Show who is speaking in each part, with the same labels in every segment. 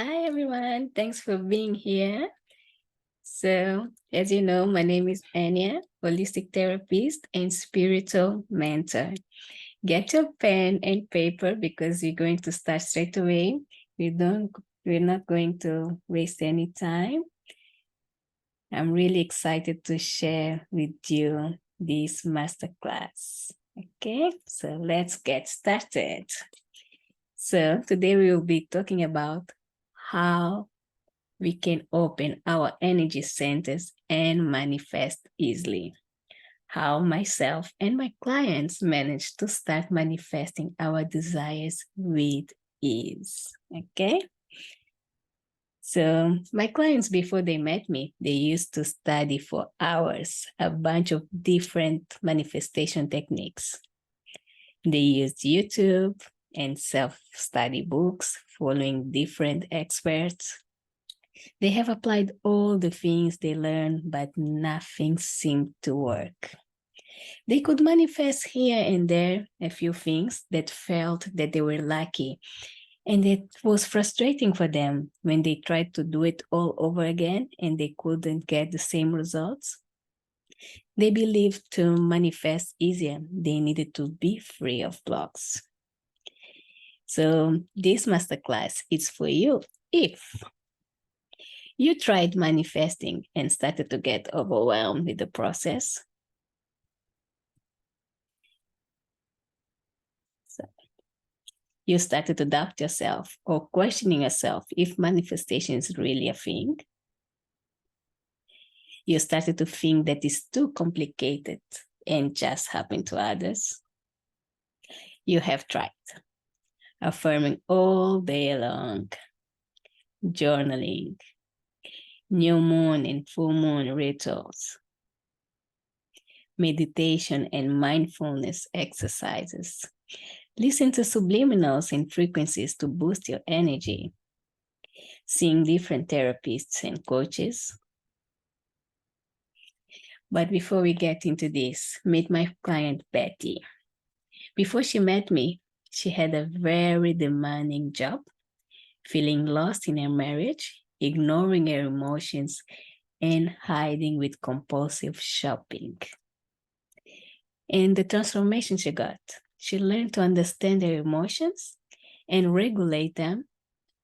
Speaker 1: Hi, everyone. Thanks for being here. So, as you know, my name is Anya, holistic therapist and spiritual mentor. Get your pen and paper because we're going to start straight away. We're not going to waste any time. I'm really excited to share with you this masterclass. Okay, so let's get started. So today we will be talking about how we can open our energy centers and manifest easily. How myself and my clients manage to start manifesting our desires with ease. Okay. So, my clients, before they met me, they used to study for hours a bunch of different manifestation techniques. They used YouTube and self study books, following different experts. They have applied all the things they learned, but nothing seemed to work. They could manifest here and there a few things that felt that they were lucky. And it was frustrating for them when they tried to do it all over again and they couldn't get the same results. They believed to manifest easier, they needed to be free of blocks. So this masterclass is for you if you tried manifesting and started to get overwhelmed with the process. So you started to doubt yourself or questioning yourself if manifestation is really a thing. You started to think that it's too complicated and just happened to others. You have tried affirming all day long, journaling, new moon and full moon rituals, meditation and mindfulness exercises. Listen to subliminals and frequencies to boost your energy. Seeing different therapists and coaches. But before we get into this, meet my client, Betty. Before she met me, she had a very demanding job, feeling lost in her marriage, ignoring her emotions, and hiding with compulsive shopping. And the transformation she got, she learned to understand her emotions and regulate them,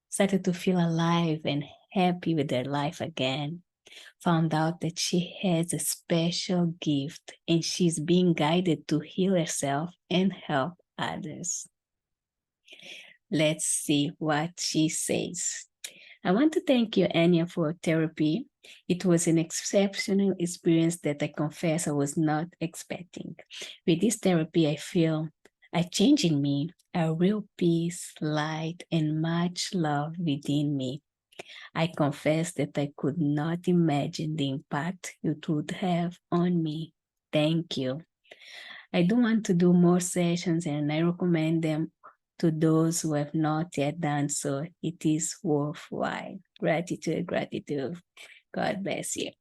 Speaker 1: started to feel alive and happy with her life again, found out that she has a special gift and she's being guided to heal herself and help others. Let's see what she says. I want to thank you, Anya, for therapy. It was an exceptional experience that I confess I was not expecting. With this therapy, I feel a change in me, a real peace, light, and much love within me. I confess that I could not imagine the impact it would have on me. Thank you. I do want to do more sessions and I recommend them to those who have not yet done so. It is worthwhile. Gratitude, gratitude. God bless you.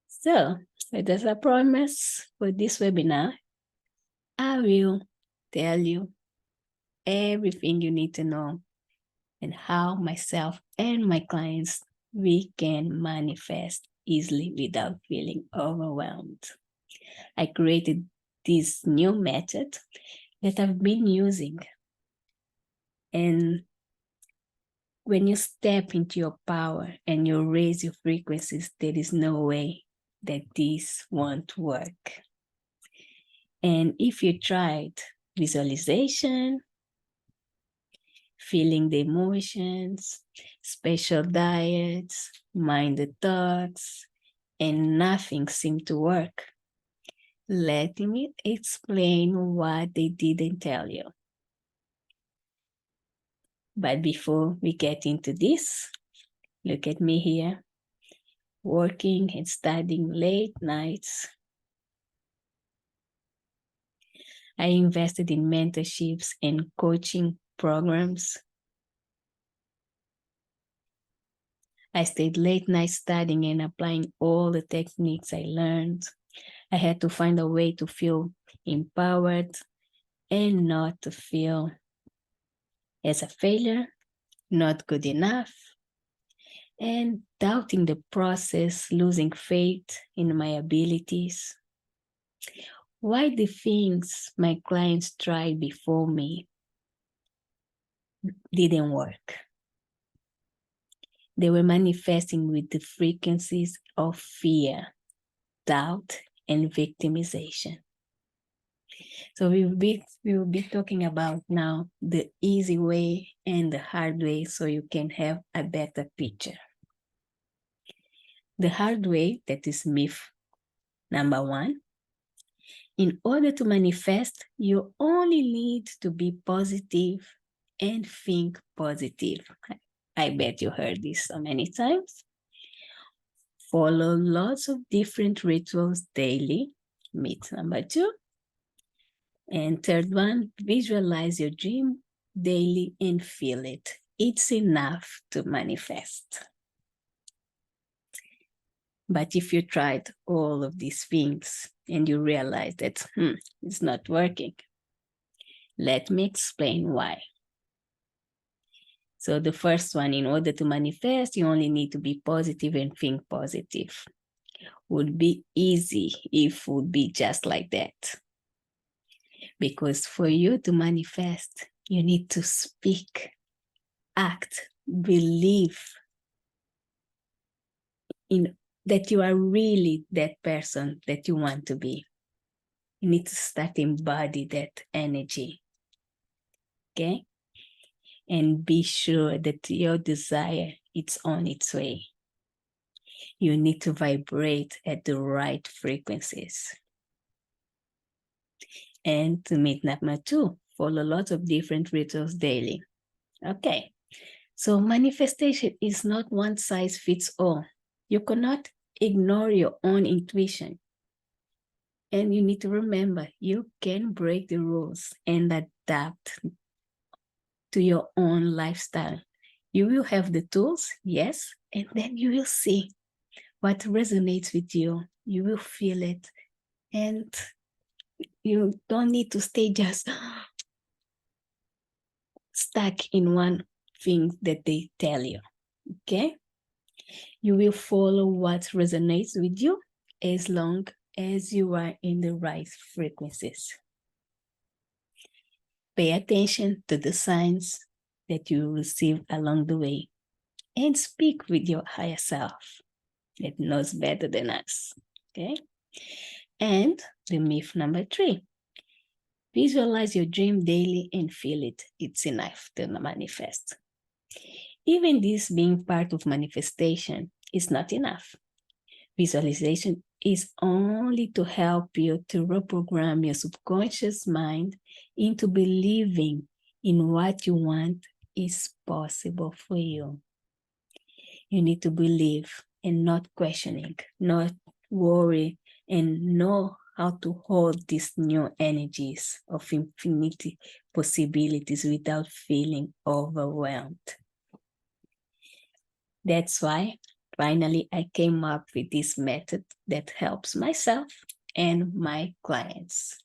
Speaker 1: So, as a promise for this webinar, I will tell you everything you need to know and how myself and my clients we can manifest easily without feeling overwhelmed. I created this new method that I've been using. And when you step into your power and you raise your frequencies, there is no way that this won't work. And if you tried visualization, feeling the emotions, special diets, mind the thoughts, and nothing seemed to work, let me explain what they didn't tell you. But before we get into this, look at me here, working and studying late nights. I invested in mentorships and coaching programs. I stayed late night studying and applying all the techniques I learned. I had to find a way to feel empowered and not to feel as a failure not good enough, and doubting the process, losing faith in my abilities. Why the things my clients tried before me didn't work? They were manifesting with the frequencies of fear, doubt, and victimization. So we will be talking about now the easy way and the hard way so you can have a better picture. The hard way, that is myth number 1. In order to manifest, you only need to be positive and think positive. I bet you heard this so many times. Follow lots of different rituals daily. Myth number 2. And third one, visualize your dream daily and feel it. It's enough to manifest. But if you tried all of these things and you realize that it's not working, let me explain why. So the first one, in order to manifest, you only need to be positive and think positive. Would be easy if it would be just like that. Because for you to manifest, you need to speak, act, believe in that you are really that person that you want to be. You need to start embody that energy. Okay? And be sure that your desire is on its way. You need to vibrate at the right frequencies. And to meet number 2, follow lots of different rituals daily. Okay, so manifestation is not one size fits all. You cannot ignore your own intuition. And you need to remember, you can break the rules and adapt to your own lifestyle. You will have the tools, yes, and then you will see what resonates with you. You will feel it. And you don't need to stay just stuck in one thing that they tell you, okay? You will follow what resonates with you as long as you are in the right frequencies. Pay attention to the signs that you receive along the way and speak with your higher self that knows better than us, okay? And the myth number 3, visualize your dream daily and feel it. It's enough to manifest. Even this being part of manifestation is not enough. Visualization is only to help you to reprogram your subconscious mind into believing in what you want is possible for you. You need to believe and not questioning, not worry, and know how to hold these new energies of infinity possibilities without feeling overwhelmed. That's why finally I came up with this method that helps myself and my clients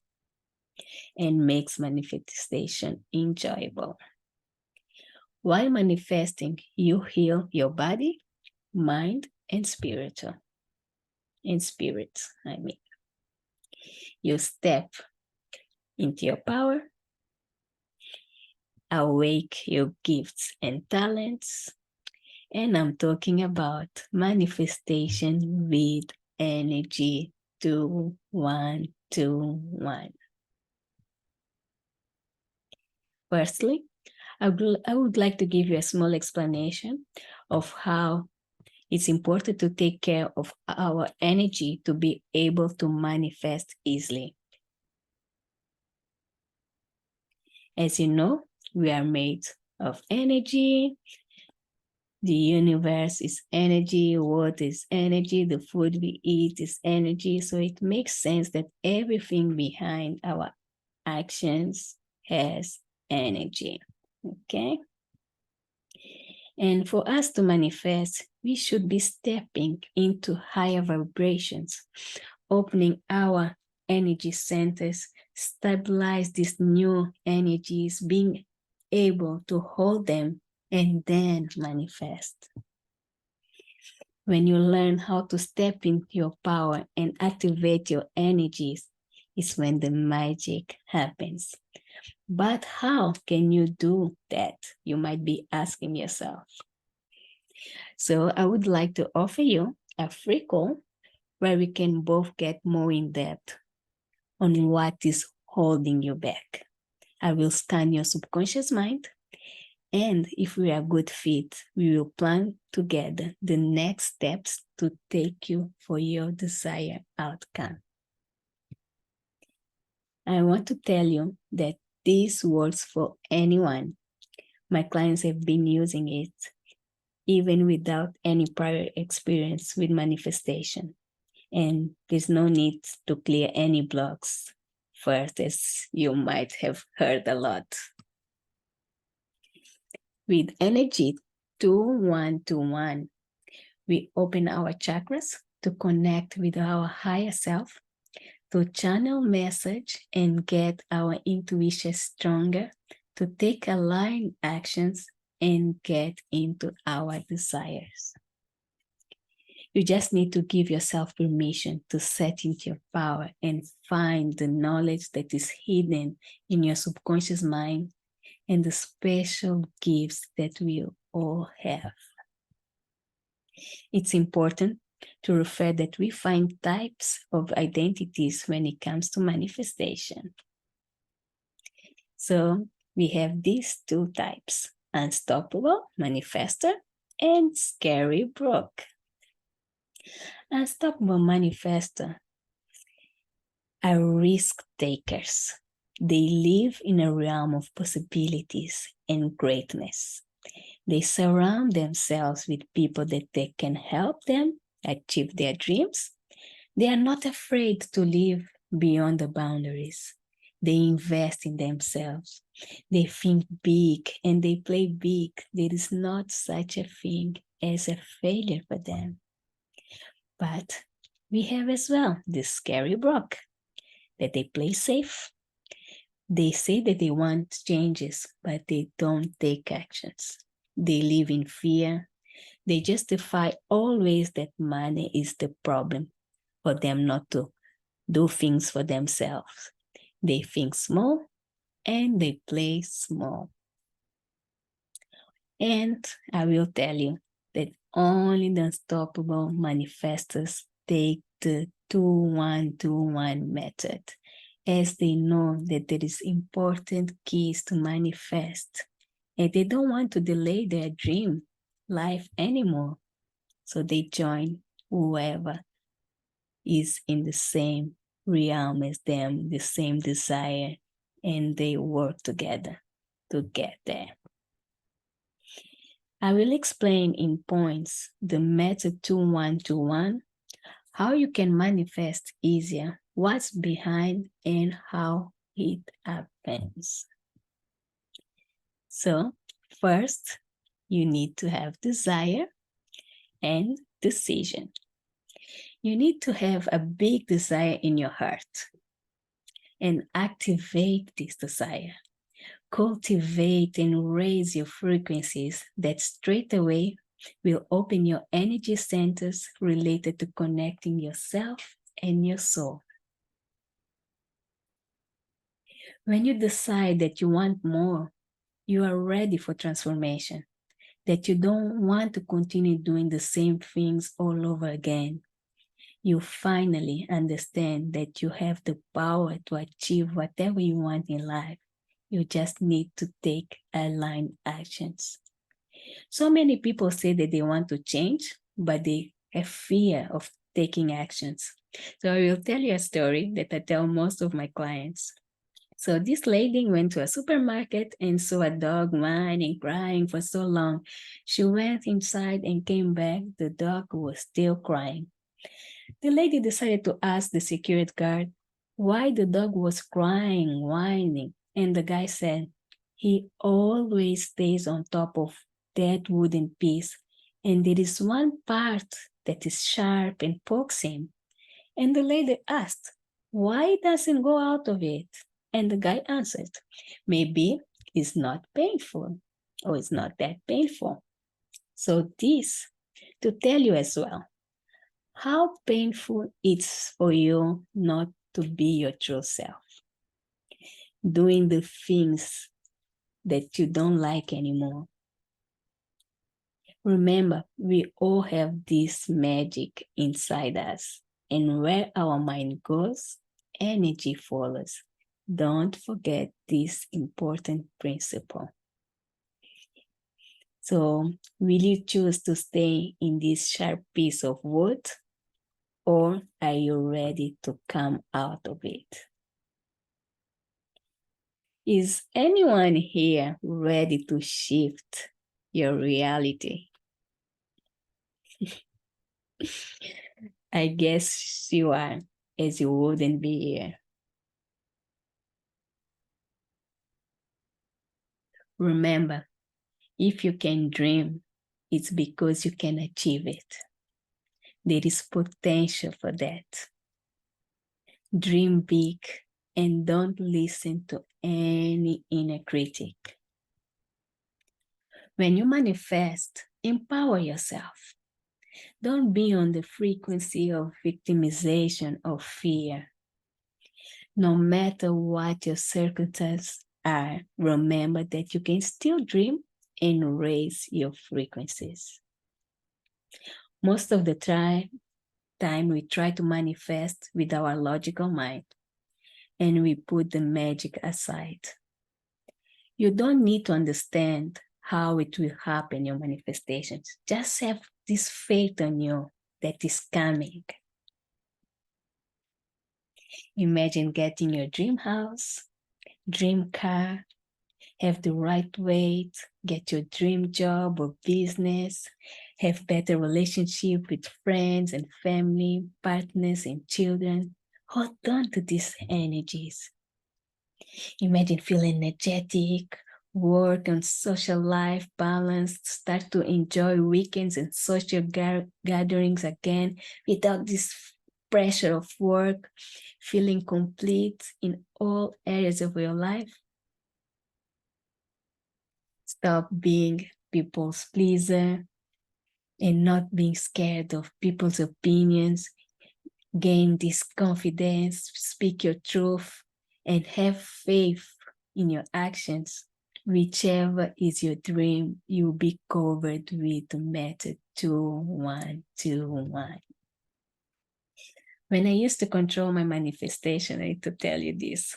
Speaker 1: and makes manifestation enjoyable. While manifesting, you heal your body, mind, and spirit. You step into your power, awake your gifts and talents, and I'm talking about manifestation with energy 2121. Firstly, I would like to give you a small explanation of how it's important to take care of our energy to be able to manifest easily. As you know, we are made of energy. The universe is energy, water is energy, the food we eat is energy. So it makes sense that everything behind our actions has energy, okay? And for us to manifest, we should be stepping into higher vibrations, opening our energy centers, stabilize these new energies, being able to hold them and then manifest. When you learn how to step into your power and activate your energies, is when the magic happens. But how can you do that? You might be asking yourself. So I would like to offer you a free call where we can both get more in depth on what is holding you back. I will scan your subconscious mind, and if we are a good fit, we will plan together the next steps to take you for your desired outcome. I want to tell you that this works for anyone. My clients have been using it even without any prior experience with manifestation. And there's no need to clear any blocks first, as you might have heard a lot. With energy 2121, we open our chakras to connect with our higher self, to channel message and get our intuition stronger, to take aligned actions and get into our desires. You just need to give yourself permission to set into your power and find the knowledge that is hidden in your subconscious mind and the special gifts that we all have. It's important to refer that we find types of identities when it comes to manifestation. So we have these two types: unstoppable manifester and scary broke. Unstoppable manifester are risk takers. They live in a realm of possibilities and greatness. They surround themselves with people that they can help them achieve their dreams. They are not afraid to live beyond the boundaries. They invest in themselves. They think big and they play big. There is not such a thing as a failure for them. But we have as well the scary broke, that they play safe. They say that they want changes, but they don't take actions. They live in fear. They justify always that money is the problem for them not to do things for themselves. They think small and they play small. And I will tell you that only the unstoppable manifestors take the 2121 method, as they know that there is important keys to manifest, and they don't want to delay their dream life anymore. So they join whoever is in the same realm as them, the same desire, and they work together to get there. I will explain in points the method 2121, how you can manifest easier, what's behind, and how it happens. So, first, you need to have desire and decision. You need to have a big desire in your heart and activate this desire. Cultivate and raise your frequencies that straight away will open your energy centers related to connecting yourself and your soul. When you decide that you want more, you are ready for transformation, that you don't want to continue doing the same things all over again. You finally understand that you have the power to achieve whatever you want in life. You just need to take aligned actions. So many people say that they want to change, but they have fear of taking actions. So I will tell you a story that I tell most of my clients. So this lady went to a supermarket and saw a dog whining, crying for so long. She went inside and came back. The dog was still crying. The lady decided to ask the security guard why the dog was crying, whining. And the guy said, he always stays on top of that wooden piece, and there is one part that is sharp and pokes him. And the lady asked, why doesn't go out of it? And the guy answered, maybe it's not painful. or it's not that painful. So this to tell you as well, how painful it's for you not to be your true self, doing the things that you don't like anymore. Remember, we all have this magic inside us, and where our mind goes, energy follows. Don't forget this important principle. So, will you choose to stay in this sharp piece of wood, or are you ready to come out of it? Is anyone here ready to shift your reality? I guess you are, as you wouldn't be here. Remember, if you can dream, it's because you can achieve it. There is potential for that. Dream big and don't listen to any inner critic. When you manifest, empower yourself. Don't be on the frequency of victimization or fear. No matter what your circumstances are, remember that you can still dream and raise your frequencies. Most of the time we try to manifest with our logical mind and we put the magic aside. You don't need to understand how it will happen, your manifestations. Just have this faith on you that is coming. Imagine getting your dream house, dream car, have the right weight, get your dream job or business, have better relationship with friends and family, partners and children. Hold on to these energies. Imagine feeling energetic, work and social life balanced, start to enjoy weekends and social gatherings again without this pressure of work, feeling complete in all areas of your life. Stop being people's pleaser and not being scared of people's opinions. Gain this confidence, speak your truth, and have faith in your actions. Whichever is your dream, you'll be covered with the method 2121. When I used to control my manifestation, I need to tell you this.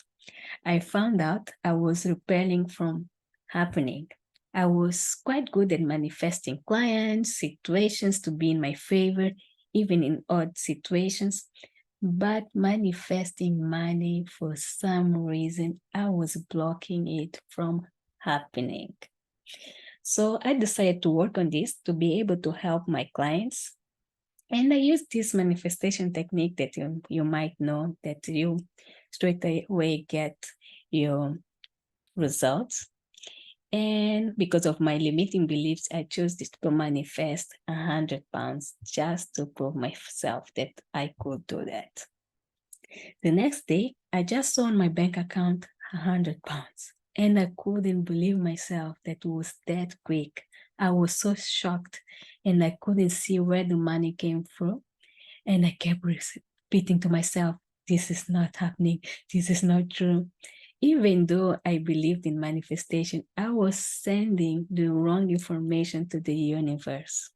Speaker 1: I found out I was repelling from happening. I was quite good at manifesting clients, situations to be in my favor, even in odd situations. But manifesting money, for some reason, I was blocking it from happening. So I decided to work on this to be able to help my clients. And I use this manifestation technique that you might know, that you straight away get your results. And because of my limiting beliefs, I chose to manifest 100 pounds just to prove myself that I could do that. The next day, I just saw on my bank account 100 pounds. And I couldn't believe myself that it was that quick. I was so shocked and I couldn't see where the money came from. And I kept repeating to myself, this is not happening. This is not true. Even though I believed in manifestation, I was sending the wrong information to the universe.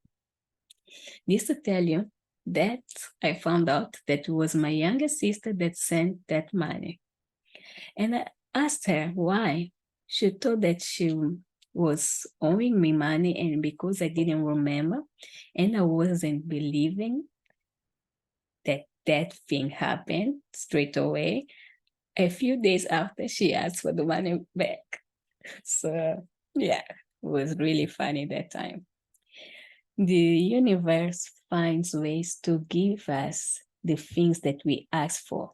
Speaker 1: This to tell you that I found out that it was my younger sister that sent that money. And I asked her why. She told that she was owing me money, and because I didn't remember and I wasn't believing that thing happened straight away, a few days after, she asked for the money back. So yeah, it was really funny that time. The universe finds ways to give us the things that we ask for.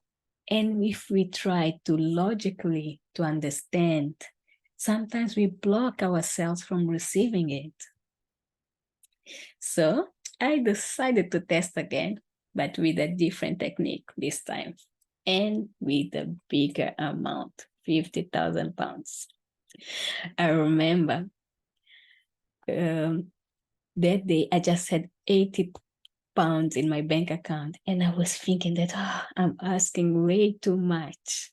Speaker 1: And if we try to logically to understand, sometimes we block ourselves from receiving it. So I decided to test again, but with a different technique this time, and with a bigger amount, 50,000 pounds. I remember that day I just had 80 pounds in my bank account, and I was thinking that I'm asking way too much.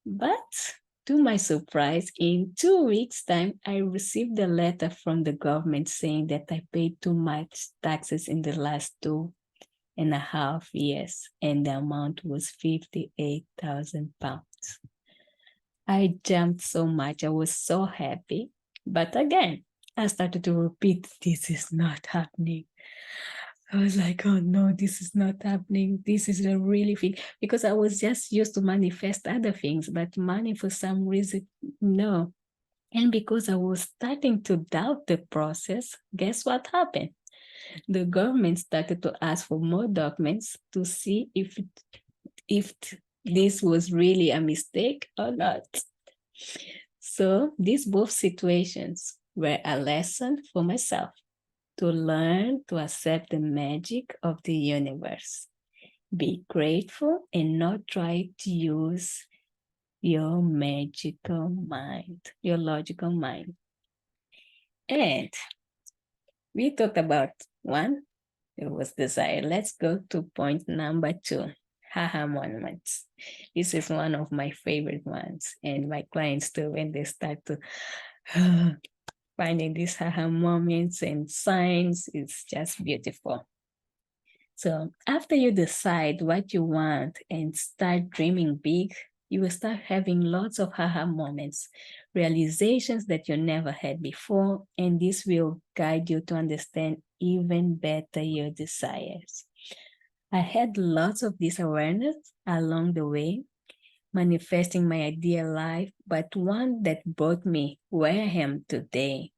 Speaker 1: But to my surprise, in 2 weeks' time, I received a letter from the government saying that I paid too much taxes in the last 2.5 years, and the amount was 58,000 pounds. I jumped so much. I was so happy. But again, I started to repeat, this is not happening. I was like, oh no, this is not happening. This is a really thing. Because I was just used to manifest other things, but money for some reason, no. And because I was starting to doubt the process, guess what happened? The government started to ask for more documents to see if this was really a mistake or not. So these both situations were a lesson for myself to learn to accept the magic of the universe. Be grateful and not try to use your magical mind, your logical mind. And we talked about one, it was desire. Let's go to point number 2, haha moments. This is one of my favorite ones. And my clients too, when they start to finding these haha moments and signs, it's just beautiful. So after you decide what you want and start dreaming big, you will start having lots of haha moments, realizations that you never had before, and this will guide you to understand even better your desires. I had lots of this awareness along the way, manifesting my ideal life, but one that brought me where I am today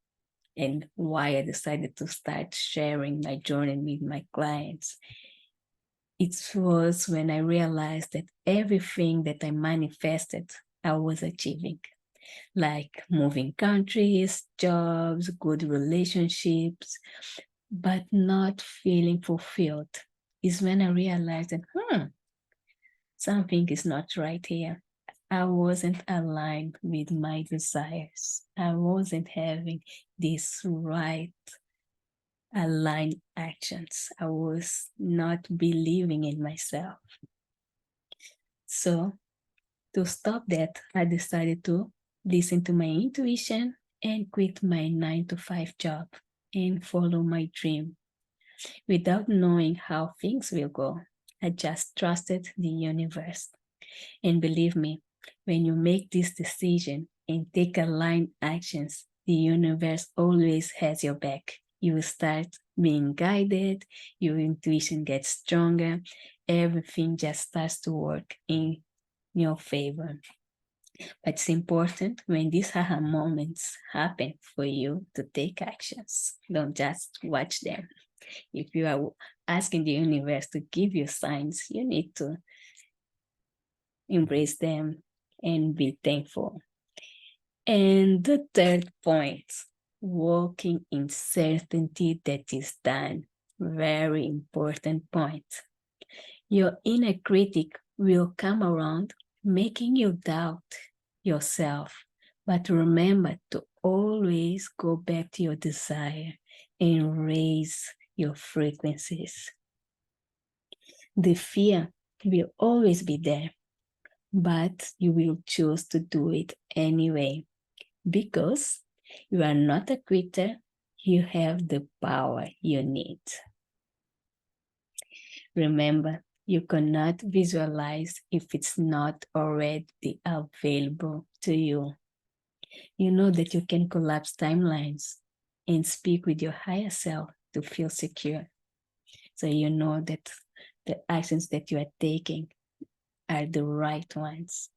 Speaker 1: and why I decided to start sharing my journey with my clients. It was when I realized that everything that I manifested, I was achieving, like moving countries, jobs, good relationships, but not feeling fulfilled. Is when I realized that, something is not right here. I wasn't aligned with my desires. I wasn't having this right aligned actions. I was not believing in myself. So to stop that, I decided to listen to my intuition and quit my 9-to-5 job and follow my dream. Without knowing how things will go, I just trusted the universe. And believe me, when you make this decision and take aligned actions, the universe always has your back. You will start being guided, your intuition gets stronger, everything just starts to work in your favor. But it's important when these haha moments happen for you to take actions. Don't just watch them. If you are asking the universe to give you signs, you need to embrace them and be thankful. And the third point, walking in certainty that is done. Very important point. Your inner critic will come around making you doubt yourself. But remember to always go back to your desire and raise your frequencies. The fear will always be there, but you will choose to do it anyway because you are not a quitter. You have the power you need. Remember, you cannot visualize if it's not already available to you. You know that you can collapse timelines and speak with your higher self to feel secure. So you know that the actions that you are taking are the right ones.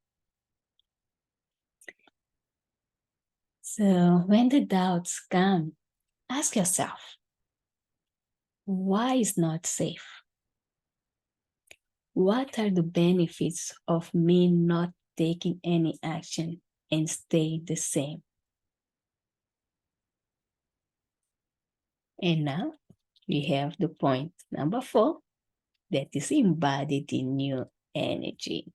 Speaker 1: So when the doubts come, ask yourself, why is not safe? What are the benefits of me not taking any action and stay the same? And now we have the point number 4 that is embodied in new energy.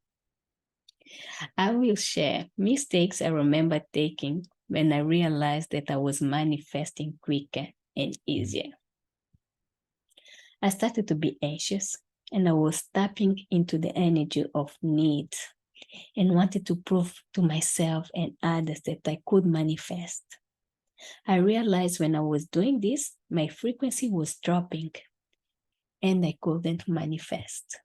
Speaker 1: I will share mistakes I remember taking when I realized that I was manifesting quicker and easier. I started to be anxious, and I was tapping into the energy of need and wanted to prove to myself and others that I could manifest. I realized when I was doing this, my frequency was dropping and I couldn't manifest.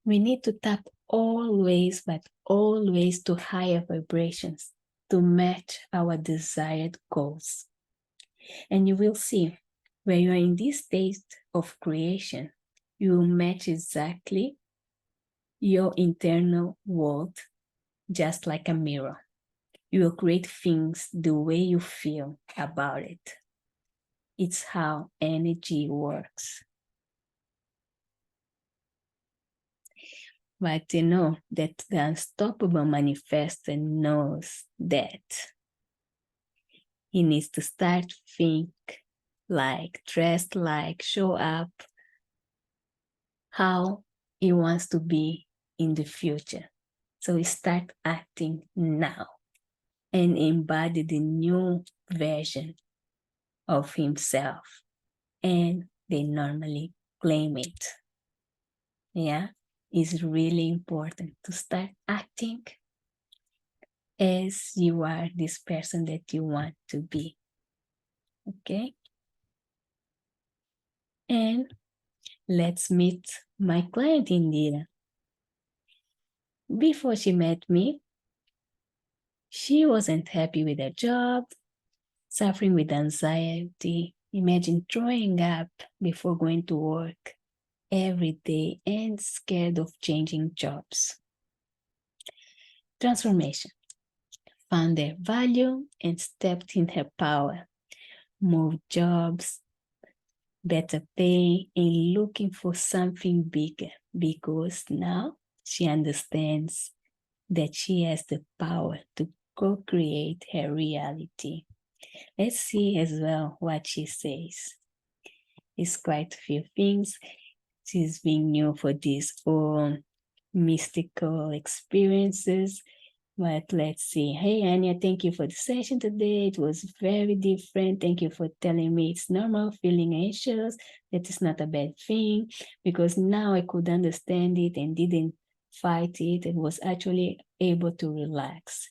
Speaker 1: We need to tap always, but always to higher vibrations to match our desired goals. And you will see, when you are in this state of creation, you will match exactly your internal world, just like a mirror. You will create things the way you feel about it. It's how energy works. But you know that the unstoppable manifestor knows that he needs to start think like, dress like, show up how he wants to be in the future. So he start acting now and embody the new version of himself. And they normally claim it. Yeah, it's really important to start acting as you are this person that you want to be. Okay? And let's meet my client Indira. Before she met me, she wasn't happy with her job, suffering with anxiety. Imagine throwing up before going to work every day and scared of changing jobs. Transformation. Found their value and stepped in her power. Moved jobs, better pay, and looking for something bigger because now she understands that she has the power to co-create her reality. Let's see as well what she says. It's quite a few things. She's being new for these own mystical experiences. But let's see. Hey, Anya, thank you for the session today. It was very different. Thank you for telling me it's normal feeling anxious. That is not a bad thing because now I could understand it and didn't fight it and was actually able to relax.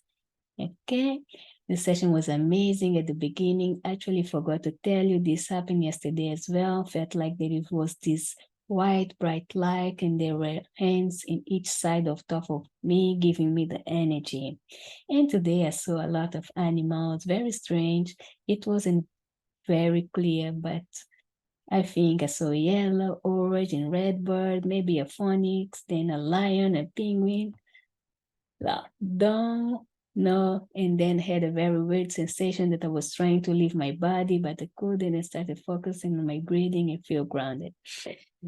Speaker 1: Okay, the session was amazing at the beginning. Actually forgot to tell you this happened yesterday as well. Felt like there was this white bright light and there were hands in each side of top of me giving me the energy. And today I saw a lot of animals, very strange. It wasn't very clear, but I think I saw yellow, orange, and red bird, maybe a phoenix, then a lion, a penguin. Don't know, and then had a very weird sensation that I was trying to leave my body, but I couldn't. I started focusing on my breathing and feel grounded.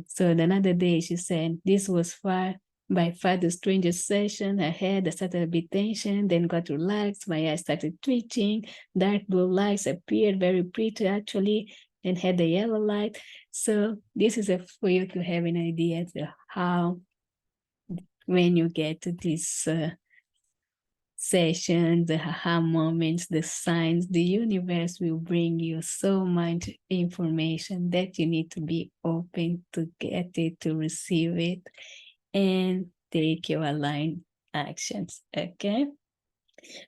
Speaker 1: So the other day she said, this was by far the strangest session I had. I started a bit tension, then got relaxed. My eyes started twitching. Dark blue lights appeared, very pretty actually, and had the yellow light. So this is for you to have an idea of how when you get to this session, the aha moments, the signs, the universe will bring you so much information that you need to be open to get it, to receive it, and take your aligned actions, okay?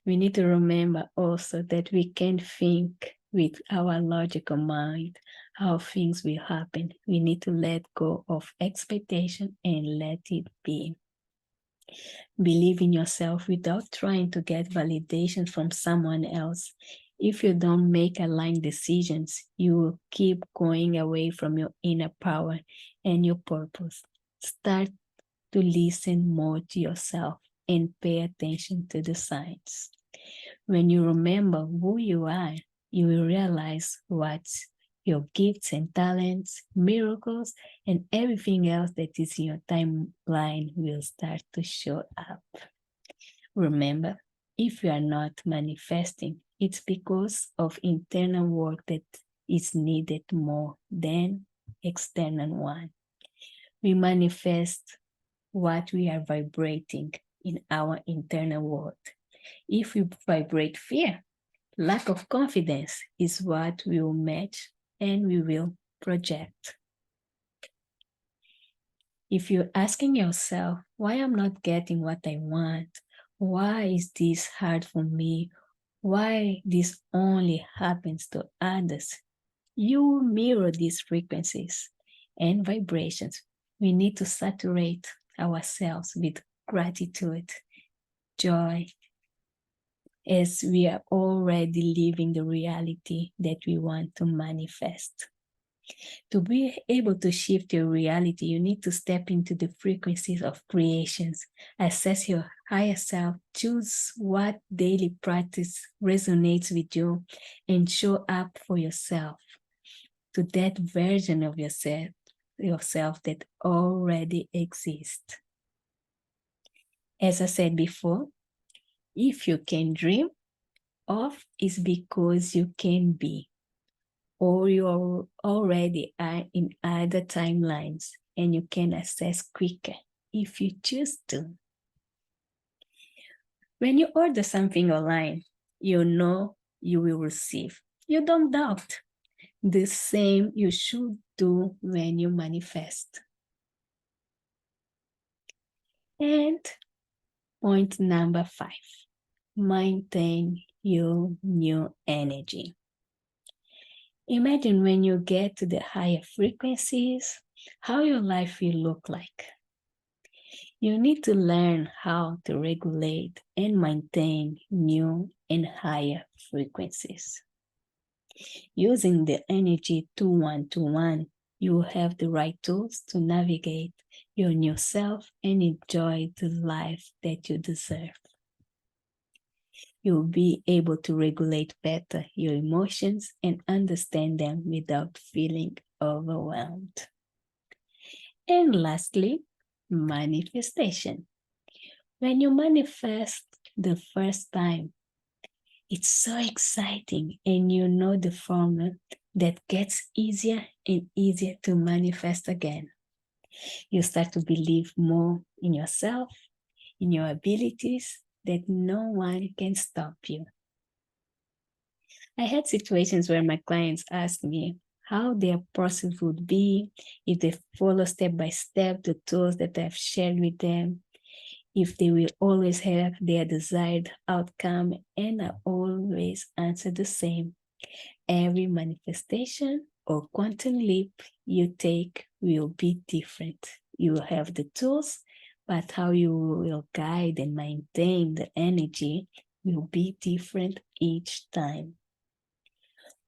Speaker 1: We need to remember also that we can think with our logical mind how things will happen. We need to let go of expectation and let it be. Believe in yourself without trying to get validation from someone else. If you don't make aligned decisions, you will keep going away from your inner power and your purpose. Start to listen more to yourself and pay attention to the signs. When you remember who you are, you will realize what your gifts and talents, miracles, and everything else that is in your timeline will start to show up. Remember, if you are not manifesting, it's because of internal work that is needed more than external one. We manifest what we are vibrating in our internal world. If we vibrate fear, Lack of confidence is what we will match and we will project. If you're asking yourself, why I'm not getting what I want? Why is this hard for me? Why this only happens to others? You mirror these frequencies and vibrations. We need to saturate ourselves with gratitude, joy, as we are already living the reality that we want to manifest. To be able to shift your reality, you need to step into the frequencies of creations, assess your higher self, choose what daily practice resonates with you, and show up for yourself, to that version of yourself that already exists. As I said before, if you can dream of, is because you can be, or you already are in other timelines and you can access quicker if you choose to. When you order something online, you know you will receive. You don't doubt. The same you should do when you manifest. And point number 5, maintain your new energy. Imagine when you get to the higher frequencies, how your life will look like. You need to learn how to regulate and maintain new and higher frequencies. Using the energy 2121, you will have the right tools to navigate your new self and enjoy the life that you deserve. You'll be able to regulate better your emotions and understand them without feeling overwhelmed. And lastly, manifestation. When you manifest the first time, it's so exciting, and you know the formula that gets easier and easier to manifest again. You start to believe more in yourself, in your abilities, that no one can stop you. I had situations where my clients asked me how their process would be if they follow step by step the tools that I've shared with them, if they will always have their desired outcome, and I always answer the same. Every manifestation or quantum leap you take will be different. You will have the tools, but how you will guide and maintain the energy will be different each time.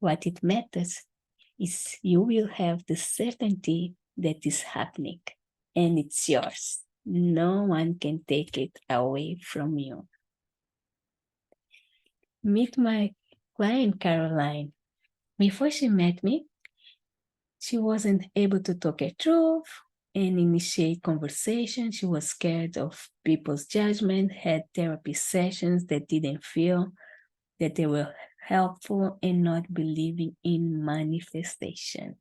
Speaker 1: What it matters is you will have the certainty that is happening, and it's yours. No one can take it away from you. Meet my client, Caroline. Before she met me, she wasn't able to talk her truth and initiate conversation. She was scared of people's judgment, had therapy sessions that didn't feel that they were helpful, and not believing in manifestation.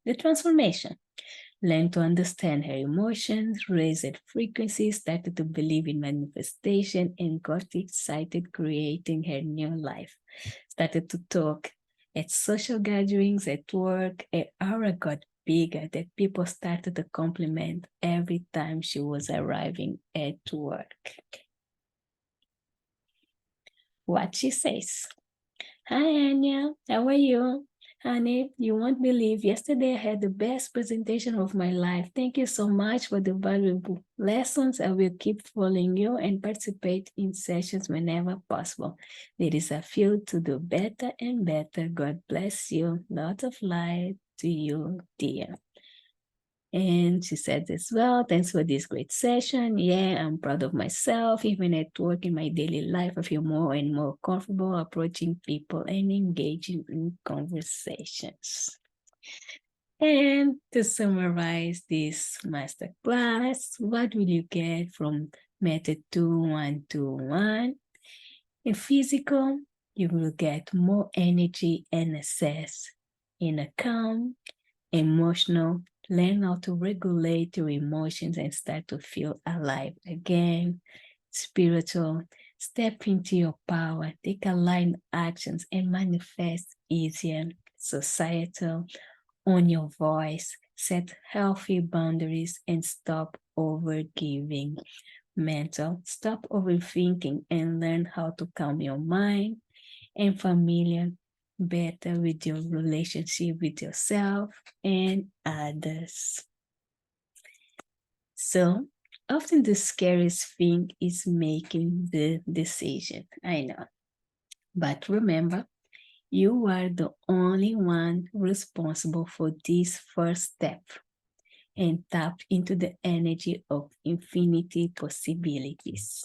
Speaker 1: The transformation. Learned to understand her emotions, raised her frequency, started to believe in manifestation, and got excited creating her new life. Started to talk at social gatherings, at work. Her aura got bigger that people started to compliment every time she was arriving at work. What she says. Hi, Anya. How are you? Honey, you won't believe yesterday I had the best presentation of my life. Thank you so much for the valuable lessons. I will keep following you and participate in sessions whenever possible. There is a field to do better and better. God bless you. Lots of light to you, dear. And she said as well, thanks for this great session. Yeah, I'm proud of myself. Even at work in my daily life, I feel more and more comfortable approaching people and engaging in conversations. And to summarize this masterclass, what will you get from method 2121? In physical, you will get more energy and access. In a calm, emotional, learn how to regulate your emotions and start to feel alive again. Spiritual, Step into your power, take aligned actions, and manifest easier societal on your voice. Set healthy boundaries and stop overgiving. Mental, stop overthinking and learn how to calm your mind. And familiar, better with your relationship with yourself and others. So, often the scariest thing is making the decision. I know. But remember, you are the only one responsible for this first step, and tap into the energy of infinity possibilities.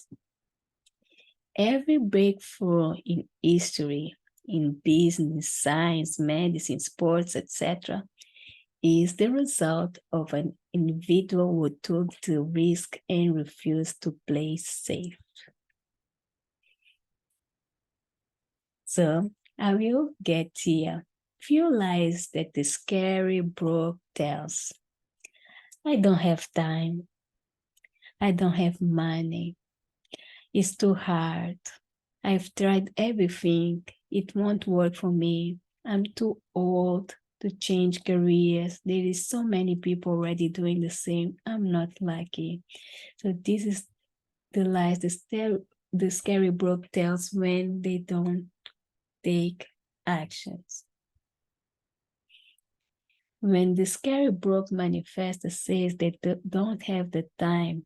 Speaker 1: Every breakthrough in history, in business, science, medicine, sports, etc., is the result of an individual who took the risk and refused to play safe. So I will get here. Few lies that the scary brook tells. I don't have time. I don't have money. It's too hard. I've tried everything. It won't work for me. I'm too old to change careers. There is so many people already doing the same. I'm not lucky. So this is the lies the scary brook tells when they don't take actions. When the scary brook manifesto says they don't have the time,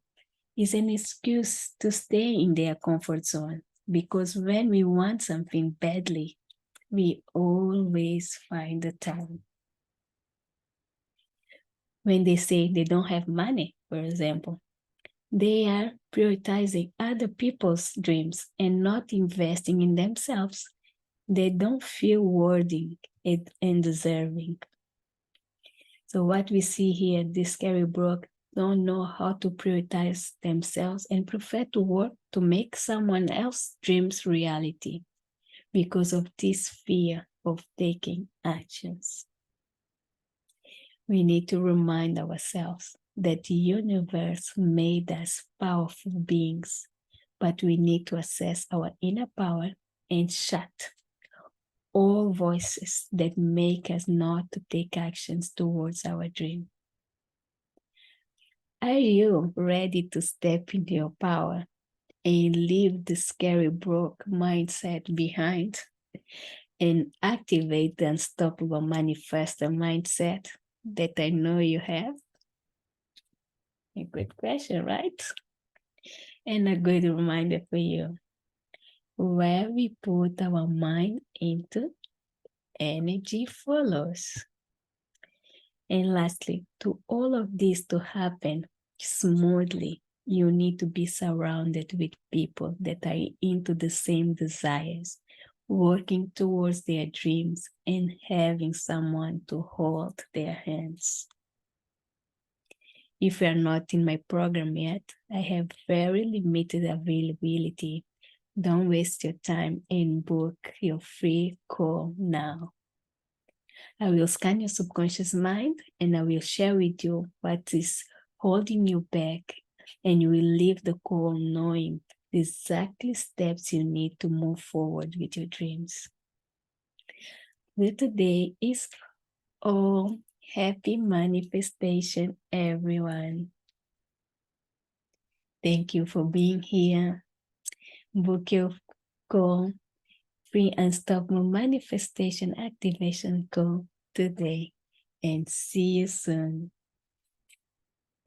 Speaker 1: it's an excuse to stay in their comfort zone. Because when we want something badly, we always find the time. When they say they don't have money, for example, they are prioritizing other people's dreams and not investing in themselves. They don't feel worthy and deserving. So what we see here, this scary brook don't know how to prioritize themselves and prefer to work to make someone else's dreams reality because of this fear of taking actions. We need to remind ourselves that the universe made us powerful beings, but we need to assess our inner power and shut all voices that make us not to take actions towards our dream. Are you ready to step into your power and leave the scary broke mindset behind and activate the unstoppable manifestor mindset that I know you have? A good question, right? And a good reminder for you. Where we put our mind into, energy follows. And lastly, to all of this to happen smoothly, you need to be surrounded with people that are into the same desires, working towards their dreams and having someone to hold their hands. If you are not in my program yet, I have very limited availability. Don't waste your time and book your free call now. I will scan your subconscious mind and I will share with you what is holding you back, and you will leave the call knowing the exactly steps you need to move forward with your dreams. Well, today is all. Happy manifestation, everyone. Thank you for being here. Book your call, free unstoppable manifestation activation call today, and see you soon.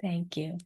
Speaker 1: Thank you.